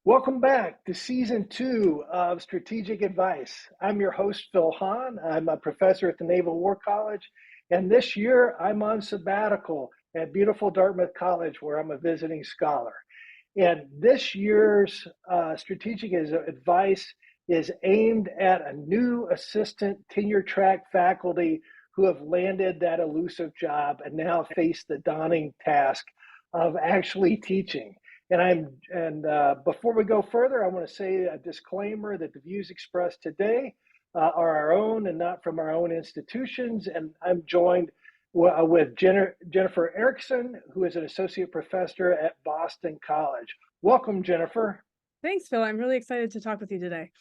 Welcome back to season 2 of Strategic Advice. I'm your host, Phil Haun. I'm a professor at the Naval War College, and this year I'm on sabbatical at beautiful Dartmouth College, where I'm a visiting scholar. And this year's Strategic Advice is aimed at a new assistant tenure track faculty who have landed that elusive job and now face the daunting task of actually teaching. And before we go further, I want to say a disclaimer that the views expressed today are our own and not from our own institutions. And I'm joined with Jennifer Erickson, who is an associate professor at Boston College. Welcome, Jennifer. Thanks, Phil. I'm really excited to talk with you today.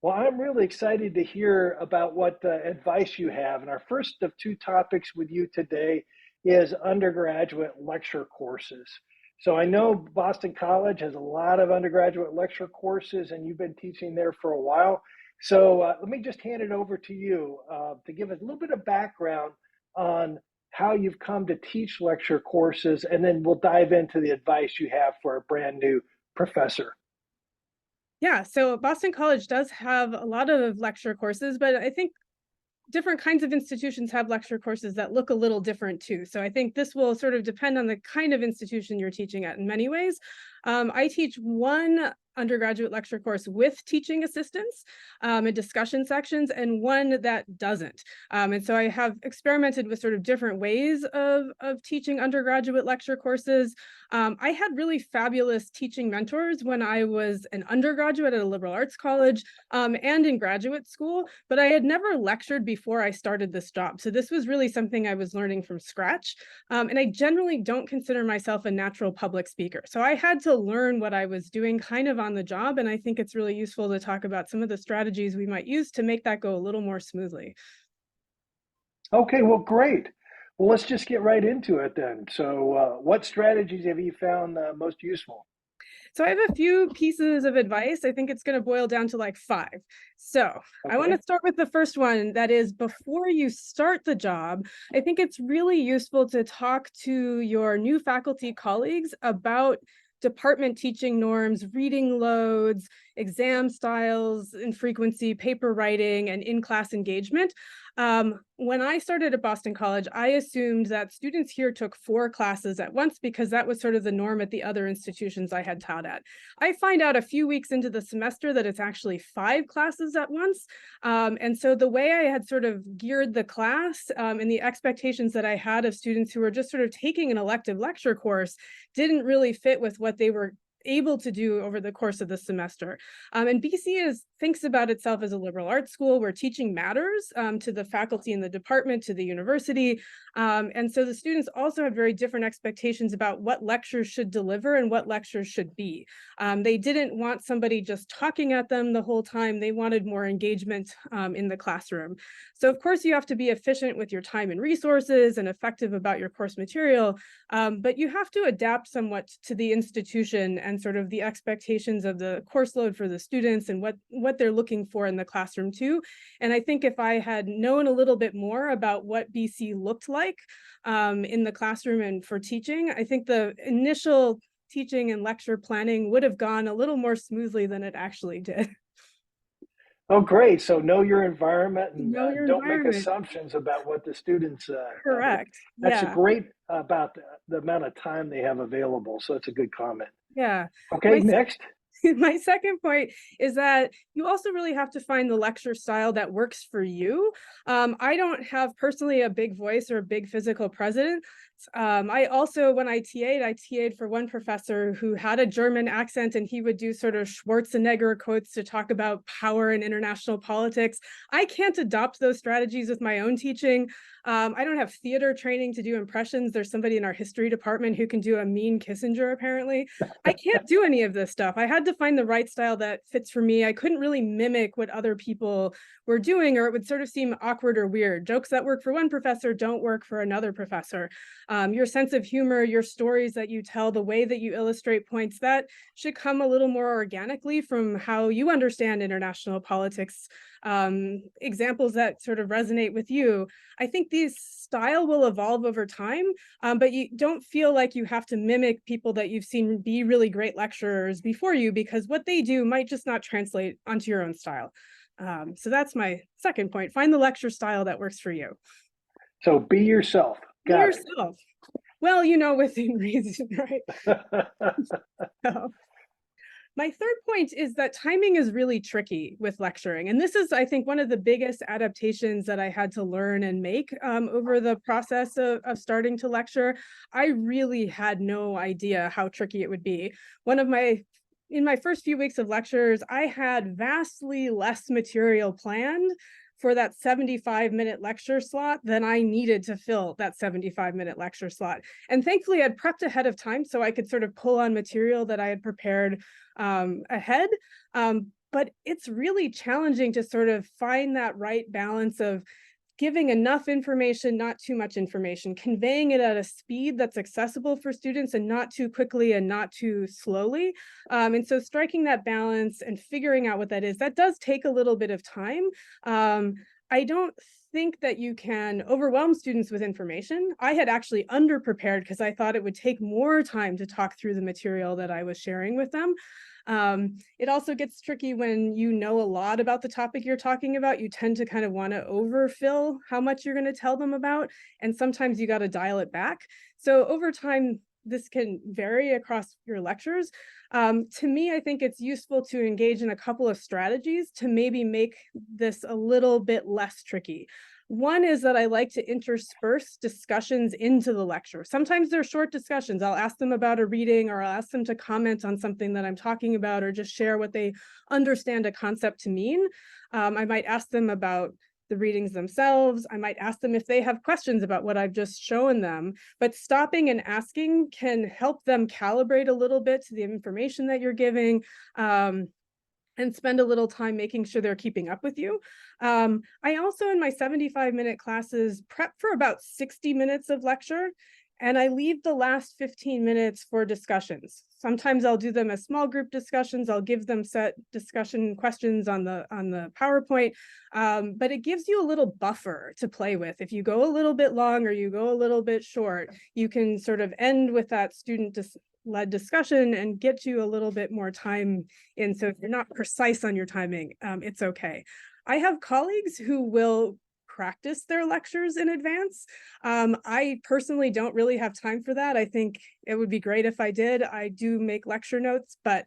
Well, I'm really excited to hear about what advice you have. And our first of two topics with you today is undergraduate lecture courses. So I know Boston College has a lot of undergraduate lecture courses, and you've been teaching there for a while. So let me just hand it over to you to give us a little bit of background on how you've come to teach lecture courses, and then we'll dive into the advice you have for a brand new professor. Yeah, so Boston College does have a lot of lecture courses, but I think different kinds of institutions have lecture courses that look a little different too. So I think this will sort of depend on the kind of institution you're teaching at in many ways. I teach one undergraduate lecture course with teaching assistants and discussion sections, and one that doesn't. And so I have experimented with sort of different ways of teaching undergraduate lecture courses. I had really fabulous teaching mentors when I was an undergraduate at a liberal arts college and in graduate school, but I had never lectured before I started this job. So this was really something I was learning from scratch. And I generally don't consider myself a natural public speaker. So I had to learn what I was doing kind of on the job. And I think it's really useful to talk about some of the strategies we might use to make that go a little more smoothly. Okay, well, great. Well, let's just get right into it then. So what strategies have you found most useful? So I have a few pieces of advice. I think it's going to boil down to like 5. So I want Okay. to start with the first one. That is, before you start the job, I think it's really useful to talk to your new faculty colleagues about department teaching norms, reading loads, exam styles and frequency, paper writing, and in-class engagement. When I started at Boston College, I assumed that students here took 4 classes at once because that was sort of the norm at the other institutions I had taught at. I find out a few weeks into the semester that it's actually 5 classes at once. And so the way I had sort of geared the class and the expectations that I had of students who were just sort of taking an elective lecture course didn't really fit with what they were able to do over the course of the semester. And BC thinks about itself as a liberal arts school where teaching matters to the faculty in the department, to the university. And so the students also have very different expectations about what lectures should deliver and what lectures should be. They didn't want somebody just talking at them the whole time. They wanted more engagement in the classroom. So of course you have to be efficient with your time and resources and effective about your course material, but you have to adapt somewhat to the institution and sort of the expectations of the course load for the students and what they're looking for in the classroom too. And I think if I had known a little bit more about what BC looked like in the classroom and for teaching, I think the initial teaching and lecture planning would have gone a little more smoothly than it actually did. Oh, great. So know your environment and Know your don't make environment. assumptions about what the students, Correct. that's a Yeah. great about the amount of time they have available. So it's a good comment. Yeah. Okay, My next. My second point is that you also really have to find the lecture style that works for you. I don't have personally a big voice or a big physical presence. I also, when I TA'd for one professor who had a German accent, and he would do sort of Schwarzenegger quotes to talk about power and international politics. I can't adopt those strategies with my own teaching. I don't have theater training to do impressions. There's somebody in our history department who can do a mean Kissinger, apparently. I can't do any of this stuff. I had to find the right style that fits for me. I couldn't really mimic what other people were doing, or it would sort of seem awkward or weird. Jokes that work for one professor don't work for another professor. Your sense of humor, your stories that you tell, the way that you illustrate points, that should come a little more organically from how you understand international politics, examples that sort of resonate with you. I think these style will evolve over time, but you don't feel like you have to mimic people that you've seen be really great lecturers before you, because what they do might just not translate onto your own style. So that's my second point. Find the lecture style that works for you. So be yourself. Be Got it. yourself. Well, within reason, right? So, my third point is that timing is really tricky with lecturing. And this is, I think, one of the biggest adaptations that I had to learn and make over the process of starting to lecture. I really had no idea how tricky it would be. In my first few weeks of lectures, I had vastly less material planned for that 75-minute lecture slot than I needed to fill that 75-minute lecture slot. And thankfully, I'd prepped ahead of time so I could sort of pull on material that I had prepared ahead. But it's really challenging to sort of find that right balance of giving enough information, not too much information, conveying it at a speed that's accessible for students and not too quickly and not too slowly. And so striking that balance and figuring out what that is, that does take a little bit of time. I don't think that you can overwhelm students with information. I had actually underprepared because I thought it would take more time to talk through the material that I was sharing with them. It also gets tricky when you know a lot about the topic you're talking about. You tend to kind of want to overfill how much you're going to tell them about, and sometimes you got to dial it back. So over time, this can vary across your lectures. To me, I think it's useful to engage in a couple of strategies to maybe make this a little bit less tricky. One is that I like to intersperse discussions into the lecture. Sometimes they're short discussions. I'll ask them about a reading, or I'll ask them to comment on something that I'm talking about, or just share what they understand a concept to mean. I might ask them about the readings themselves. I might ask them if they have questions about what I've just shown them. But stopping and asking can help them calibrate a little bit to the information that you're giving. And spend a little time making sure they're keeping up with you. I also, in my 75-minute classes, prep for about 60 minutes of lecture, and I leave the last 15 minutes for discussions. Sometimes I'll do them as small group discussions. I'll give them set discussion questions on the PowerPoint, but it gives you a little buffer to play with. If you go a little bit long or you go a little bit short, you can sort of end with that student-led discussion and get you a little bit more time in. So if you're not precise on your timing, it's okay. I have colleagues who will practice their lectures in advance. I personally don't really have time for that. I think it would be great if I did. I do make lecture notes, but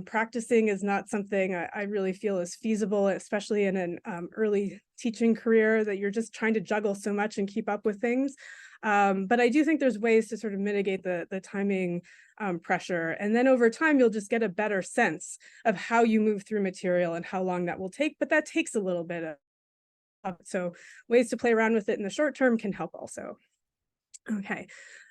practicing is not something I really feel is feasible, especially in an early teaching career that you're just trying to juggle so much and keep up with things. But I do think there's ways to sort of mitigate the timing pressure. And then over time, you'll just get a better sense of how you move through material and how long that will take. But that takes a little bit of so ways to play around with it in the short term can help also. Okay,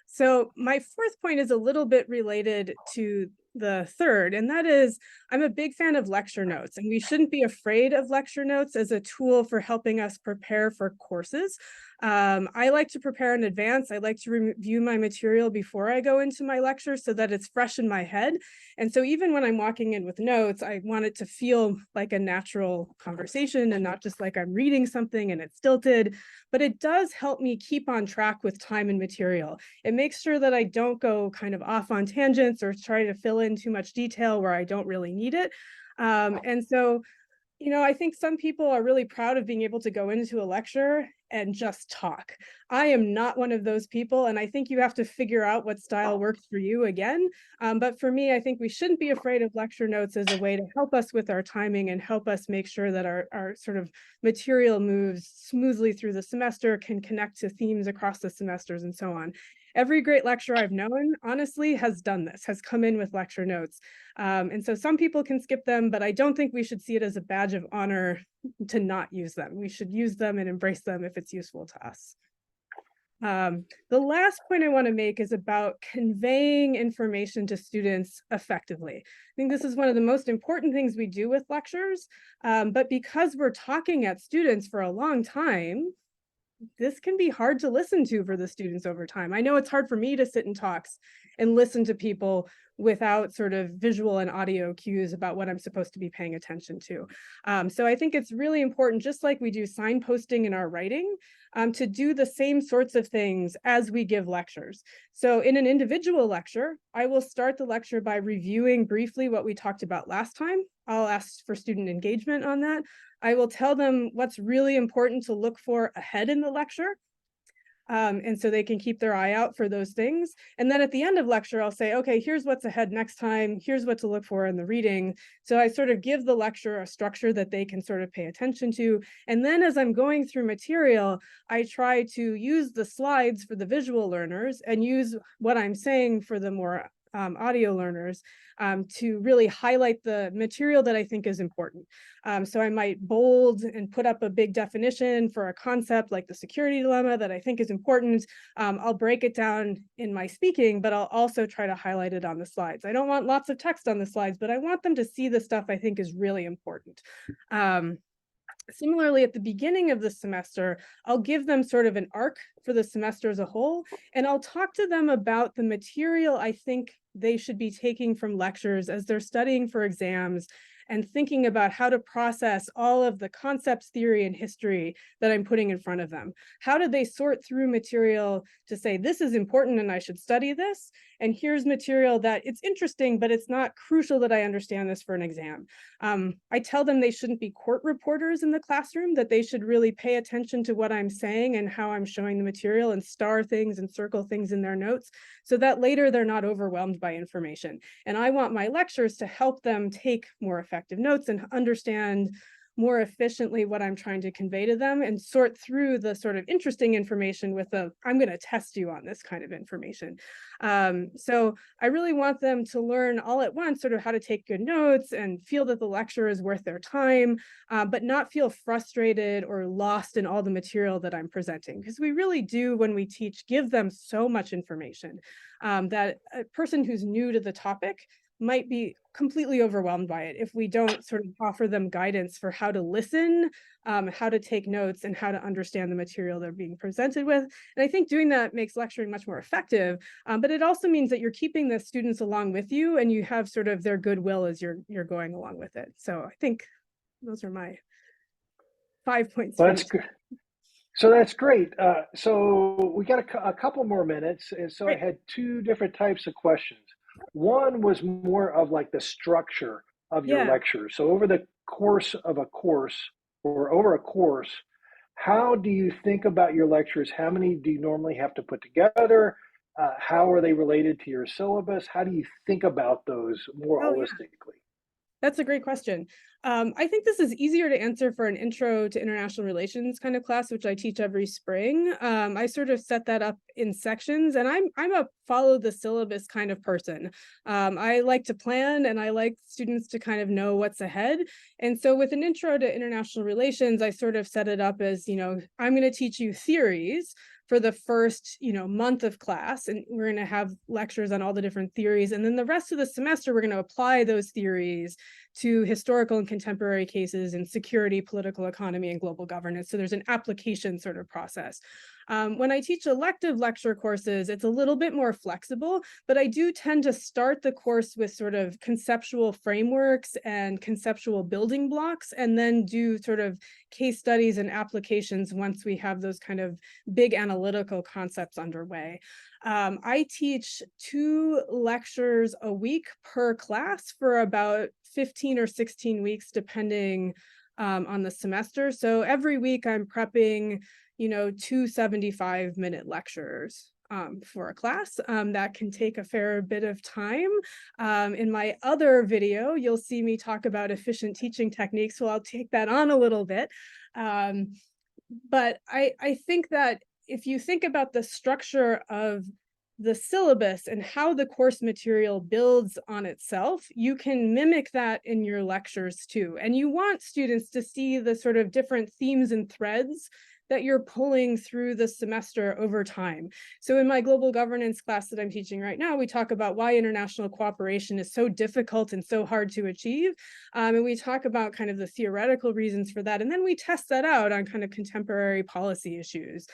so my fourth point is a little bit related to the third, and that is I'm a big fan of lecture notes, and we shouldn't be afraid of lecture notes as a tool for helping us prepare for courses. I like to prepare in advance. I like to review my material before I go into my lecture so that it's fresh in my head. And so even when I'm walking in with notes, I want it to feel like a natural conversation and not just like I'm reading something and it's stilted, but it does help me keep on track with time and material. It makes sure that I don't go kind of off on tangents or try to fill in too much detail where I don't really need it. And so, I think some people are really proud of being able to go into a lecture and just talk. I am not one of those people, and I think you have to figure out what style works for you again. But for me, I think we shouldn't be afraid of lecture notes as a way to help us with our timing and help us make sure that our sort of material moves smoothly through the semester, can connect to themes across the semesters and so on. Every great lecturer I've known, honestly, has done this, has come in with lecture notes. And so some people can skip them, but I don't think we should see it as a badge of honor to not use them. We should use them and embrace them if it's useful to us. The last point I want to make is about conveying information to students effectively. I think this is one of the most important things we do with lectures, but because we're talking at students for a long time, this can be hard to listen to for the students over time. I know it's hard for me to sit in talks and listen to people without sort of visual and audio cues about what I'm supposed to be paying attention to. So I think it's really important, just like we do signposting in our writing, to do the same sorts of things as we give lectures. So in an individual lecture, I will start the lecture by reviewing briefly what we talked about last time. I'll ask for student engagement on that. I will tell them what's really important to look for ahead in the lecture. And so they can keep their eye out for those things. And then at the end of lecture, I'll say, okay, here's what's ahead next time. Here's what to look for in the reading. So I sort of give the lecture a structure that they can sort of pay attention to. And then as I'm going through material, I try to use the slides for the visual learners and use what I'm saying for the more audio learners to really highlight the material that I think is important. So I might bold and put up a big definition for a concept like the security dilemma that I think is important. I'll break it down in my speaking, but I'll also try to highlight it on the slides. I don't want lots of text on the slides, but I want them to see the stuff I think is really important. Similarly, at the beginning of the semester, I'll give them sort of an arc for the semester as a whole, and I'll talk to them about the material I think they should be taking from lectures as they're studying for exams and thinking about how to process all of the concepts, theory, and history that I'm putting in front of them. How do they sort through material to say, this is important and I should study this, and here's material that it's interesting, but it's not crucial that I understand this for an exam. I tell them they shouldn't be court reporters in the classroom, that they should really pay attention to what I'm saying and how I'm showing the material and star things and circle things in their notes so that later they're not overwhelmed by information. And I want my lectures to help them take more effective notes and understand more efficiently what I'm trying to convey to them and sort through the sort of interesting information with I'm going to test you on this kind of information. So I really want them to learn all at once sort of how to take good notes and feel that the lecture is worth their time, but not feel frustrated or lost in all the material that I'm presenting. Because we really do, when we teach, give them so much information that a person who's new to the topic might be completely overwhelmed by it if we don't sort of offer them guidance for how to listen, how to take notes, and how to understand the material they're being presented with. And I think doing that makes lecturing much more effective, but it also means that you're keeping the students along with you and you have sort of their goodwill as you're going along with it. So I think those are my 5 points. Well, that's good. So that's great. So we got a couple more minutes, and so I had two different types of questions. One was more of like the structure of your lecture. So over the course of a course or over a course, how do you think about your lectures? How many do you normally have to put together? How are they related to your syllabus? How do you think about those more holistically? That's a great question. I think this is easier to answer for an intro to international relations kind of class, which I teach every spring. I sort of set that up in sections, and I'm a follow the syllabus kind of person. I like to plan, and I like students to kind of know what's ahead. And so with an intro to international relations, I sort of set it up as, I'm going to teach you theories for the first, month of class, and we're going to have lectures on all the different theories. And then the rest of the semester, we're going to apply those theories to historical and contemporary cases in security, political economy, and global governance. So there's an application sort of process. When I teach elective lecture courses, it's a little bit more flexible, but I do tend to start the course with sort of conceptual frameworks and conceptual building blocks, and then do sort of case studies and applications once we have those kind of big analytical concepts underway. I teach 2 lectures a week per class for about 15 or 16 weeks, depending on the semester. So every week I'm prepping 2 75-minute lectures for a class. That can take a fair bit of time. In my other video, you'll see me talk about efficient teaching techniques, so I'll take that on a little bit. But I think that if you think about the structure of the syllabus and how the course material builds on itself, you can mimic that in your lectures too. And you want students to see the sort of different themes and threads that you're pulling through the semester over time. So in my global governance class that I'm teaching right now, we talk about why international cooperation is so difficult and so hard to achieve. And we talk about kind of the theoretical reasons for that. And then we test that out on kind of contemporary policy issues,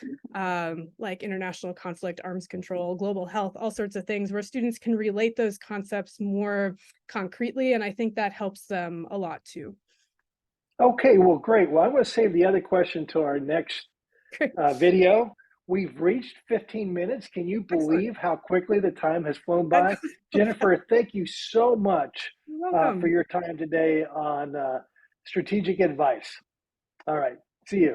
like international conflict, arms control, global health, all sorts of things where students can relate those concepts more concretely. And I think that helps them a lot too. Okay, well, great. Well, I'm going to save the other question to our next video. We've reached 15 minutes. Can you Excellent. believe how quickly the time has flown by? Jennifer, thank you so much You're for welcome. your time today on strategic advice. All right, see you.